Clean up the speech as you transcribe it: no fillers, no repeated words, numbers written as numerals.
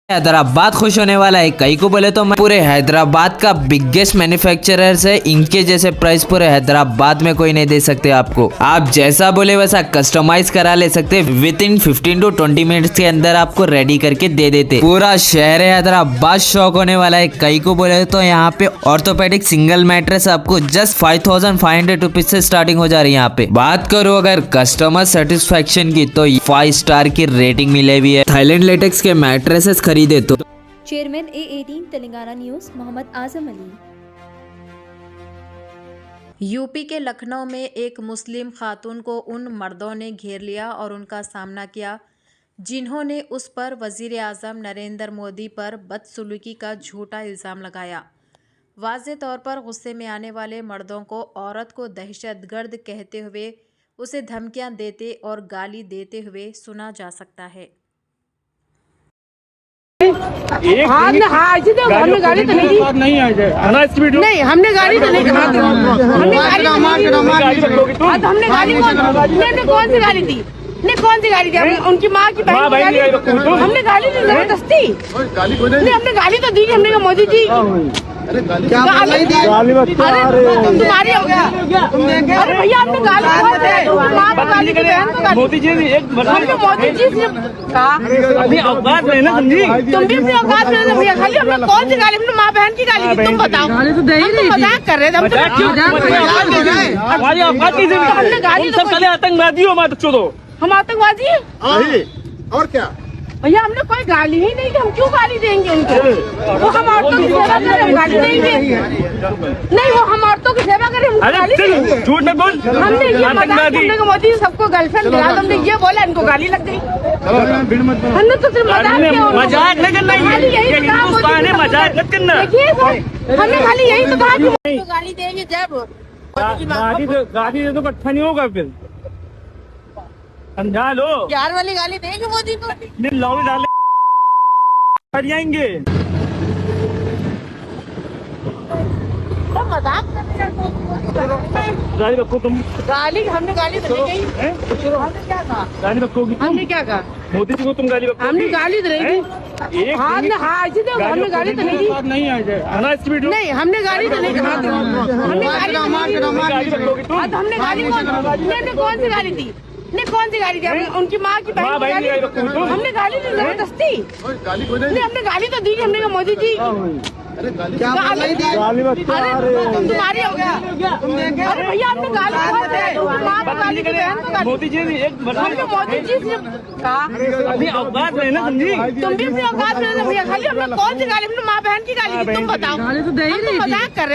हैदराबाद खुश होने वाला है। कई को बोले तो पूरे हैदराबाद का बिगेस्ट मैन्युफैक्चरर्स है। इनके जैसे प्राइस पूरे हैदराबाद में कोई नहीं दे सकते आपको। आप जैसा बोले वैसा कस्टमाइज करा ले सकते। विद इन 15 to 20 मिनट्स के अंदर आपको रेडी करके दे देते। पूरा शहर हैदराबाद शौक होने वाला है। कई को बोले तो यहाँ पे ऑर्थोपेडिक सिंगल मैट्रेस आपको जस्ट 5500 रुपीज से स्टार्टिंग हो जा रही है। यहाँ पे बात करो अगर कस्टमर सेटिस्फेक्शन की तो 5 स्टार की रेटिंग मिले हुई है। थाईलैंड लेटेक्स के मैट्रेसेस खरीदे तो chairman A18 Telangana news Mohammed Azam Ali. UP के लखनऊ में एक मुस्लिम खातून को उन मर्दों ने घेर लिया और उनका सामना किया जिन्होंने उस पर वजीर आज़म नरेंद्र मोदी पर बदसलूकी का झूठा इल्ज़ाम लगाया। वाज़े तौर पर गुस्से में आने वाले मर्दों को औरत को दहशतगर्द कहते हुए उसे धमकियां देते और गाली देते हुए सुना जा सकता है। हमने गाड़ी तो नहीं दी, नहीं हमने गाड़ी तो नहीं दी, हमने गाड़ी कौन सी गाड़ी दी, नहीं कौन सी गाड़ी दी, उनकी माँ की बहन की गाड़ी, हमने गाड़ी दी जबरदस्ती, नहीं हमने गाड़ी तो दी, हमने कहा मोदी जी तुम्हारी हो गया, अरे भैया आपने गाली माँ को गाली की बहन को गाली, मोदी जी मोदी जी से कहा अपनी औकात में ना, तुम भी अपनी औकात में भैया, खाली हमने कौन सी गाली, अपनी माँ बहन की गाली की, तुम बताओ, मजाक कर रहे थे हमने गाली तो पहले आतंकवादी हो, हम आतंकवादी और क्या भैया, हमने कोई गाली ही नहीं दी, हम क्यों गाली देंगे उनको, वो हम औरतों की सेवा करें, हम गाली देंगे, नहीं वो हम औरतों की सेवा करें, हम गाली देंगे, झूठ मत बोल, हमने ये हमने मोदी सबको गर्लफ्रेंड दिला, हमने ये बोला, इनको गाली लग गई, हमने तो सिर्फ मजाक नहीं करना, मजाक मत करना, हमने खाली यही तो कहा कि गाली देंगे जब गाली दे तो अच्छा नहीं होगा, फिर समझा लो, प्यार वाली गाली देंगे मोदी को, लौड़ी डाले जाएंगे, गाली रखो तुम, गाली हमने गाली तो नहीं गई, हमने क्या कहा, गाली रखोगी, हमने क्या कहा, मोदी जी को तुम गाली रखो, हमने गाली तो नहीं दी, हमने गाली तो नहीं दी, नहीं आ जाए, नहीं हमने गाली तो नहीं कहा, हमने गाली कौन सी गाली दी, नहीं कौन सी गाड़ी दी, उनकी माँ की बहन की गाड़ी, हमने गाली दी जबरदस्ती, नहीं हमने गाली तो दी, हमने कहा मोदी जी तुम्हारी हो गया, अरे भैया आपने गाली माँ को गाली की बहन को गाली, मोदी जी मोदी जी से कहा अपनी औकात में ना, तुम भी अपनी औकात में भैया, खाली हमने कौन सी गाली, अपनी माँ बहन की गाली की, तुम बताओ, मजाक कर रहे